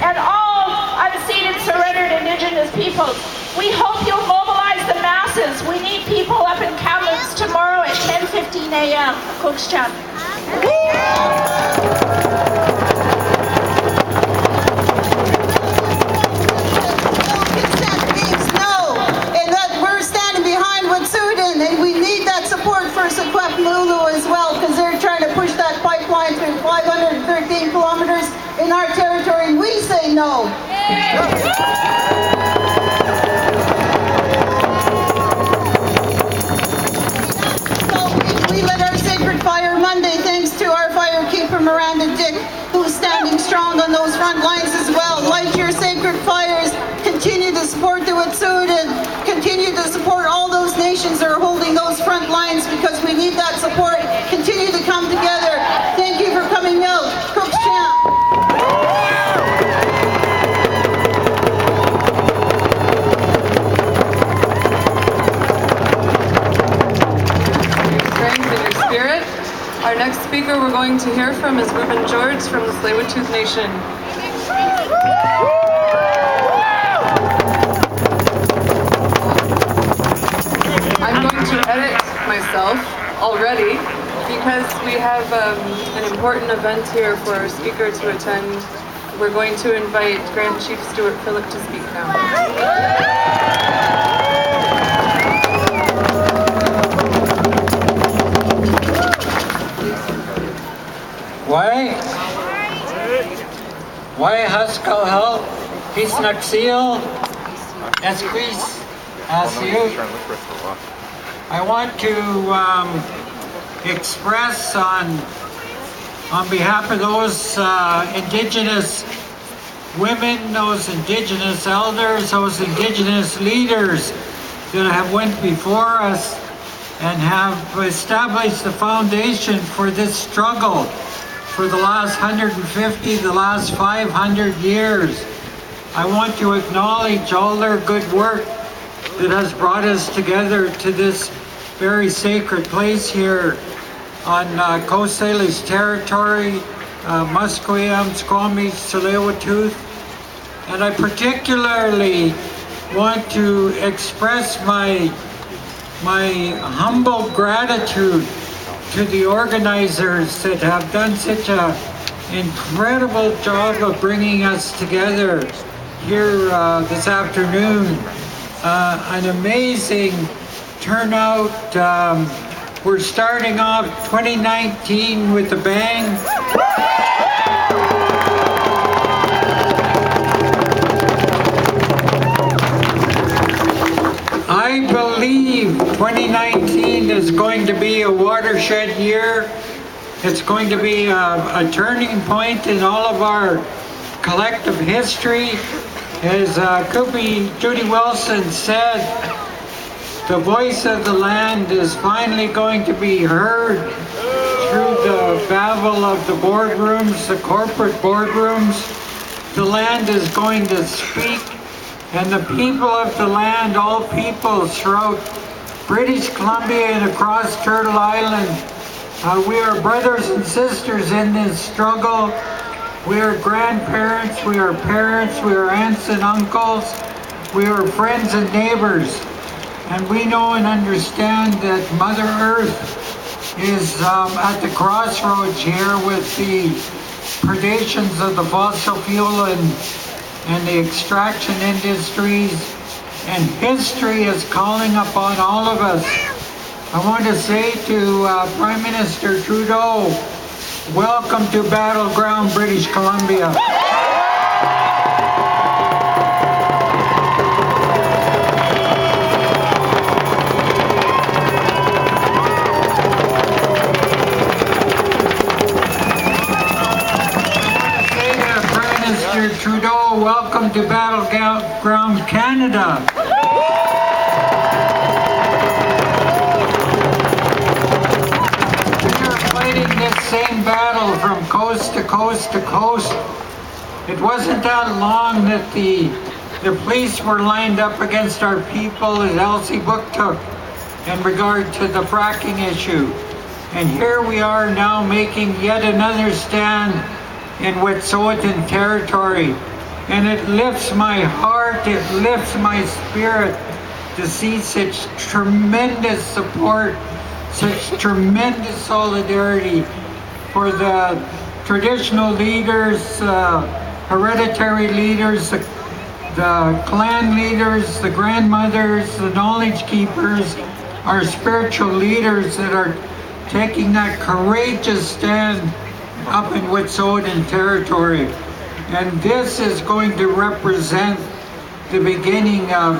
and all unceded surrendered Indigenous peoples. We hope you'll mobilize the masses. We need people up in Kamloops tomorrow at 10:15 a.m. Cookschan. Consent means no, and that we're standing behind Wet'suwet'en, and we need that support for Secwepemcúlecw as well, because they're trying to push that pipeline through 513 kilometers in our territory. We say no. We lit our sacred fire Monday thanks to our firekeeper Miranda Dick, who's standing strong on those front lines as well. Light your sacred fires. Continue to support the Wet'suwet'en. Continue to support all those nations that are holding those front lines, because we need that support. Continue to come together. Thank you for coming out. Cookschan. Our next speaker we're going to hear from is Reuben George from the Tsleil-Waututh Nation. I'm going to edit myself already because we have an important event here for our speaker to attend. We're going to invite Grand Chief Stuart Phillip to speak now. Why Haskell Hell, Peace Naxil, Esquis, Asiu. I want to express on behalf of those Indigenous women, those Indigenous elders, those Indigenous leaders that have went before us and have established the foundation for this struggle for the last 150, the last 500 years. I want to acknowledge all their good work that has brought us together to this very sacred place here on Coast Salish territory, Musqueam, Squamish, Tsleil-Waututh. And I particularly want to express my humble gratitude to the organizers that have done such an incredible job of bringing us together here this afternoon. An amazing turnout. We're starting off 2019 with a bang. I believe 2019 is going to be a watershed year. It's going to be a turning point in all of our collective history. As Judy Wilson said, the voice of the land is finally going to be heard through the babble of the boardrooms, the corporate boardrooms. The land is going to speak. And the people of the land, all peoples throughout British Columbia and across Turtle Island, we are brothers and sisters in this struggle. We are grandparents, we are parents, we are aunts and uncles, we are friends and neighbors. And we know and understand that Mother Earth is at the crossroads here with the predations of the fossil fuel and the extraction industries, and history is calling upon all of us. I want to say to Prime Minister Trudeau, welcome to Battleground, British Columbia. Trudeau, welcome to Battleground Canada. We are fighting this same battle from coast to coast to coast. It wasn't that long that the police were lined up against our people at Elsie Booktook in regard to the fracking issue. And here we are now making yet another stand in Wet'suwet'en territory. And it lifts my heart, it lifts my spirit to see such tremendous support, such tremendous solidarity for the traditional leaders, hereditary leaders, the clan leaders, the grandmothers, the knowledge keepers, our spiritual leaders that are taking that courageous stand up in Wet'suwet'en territory. And this is going to represent the beginning of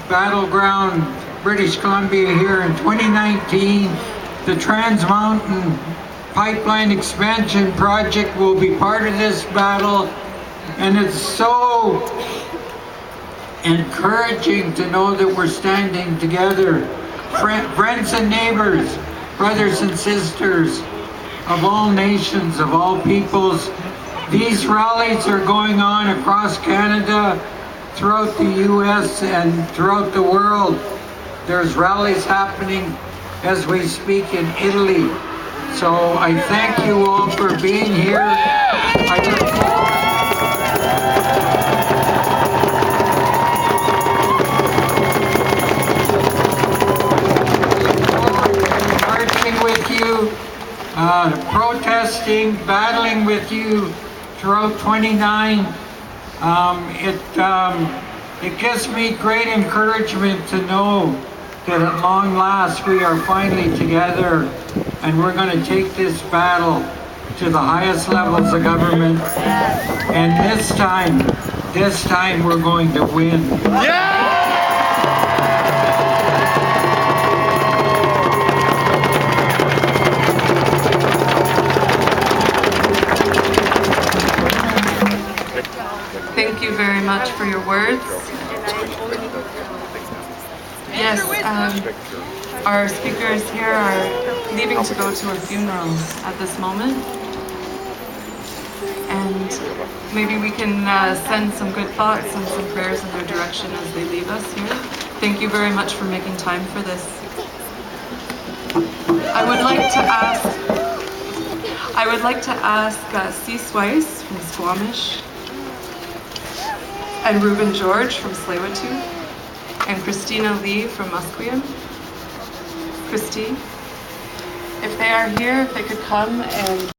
Battleground, British Columbia here in 2019. The Trans Mountain Pipeline Expansion Project will be part of this battle. And it's so encouraging to know that we're standing together, friends and neighbors, brothers and sisters of all nations, of all peoples. These rallies are going on across Canada, throughout the US, and throughout the world. There's rallies happening as we speak in Italy. So I thank you all for being here. I look marching with you, protesting, battling with you throughout 29. It gives me great encouragement to know that at long last we are finally together and we're going to take this battle to the highest levels of government. And this time we're going to win. Thank you very much for your words. Yes, our speakers here are leaving to go to a funeral at this moment. And maybe we can send some good thoughts and some prayers in their direction as they leave us here. Thank you very much for making time for this. I would like to ask C. Swice from Squamish, and Reuben George from Tsleil-Waututh, and Christina Lee from Musqueam. Christy, if they are here, if they could come and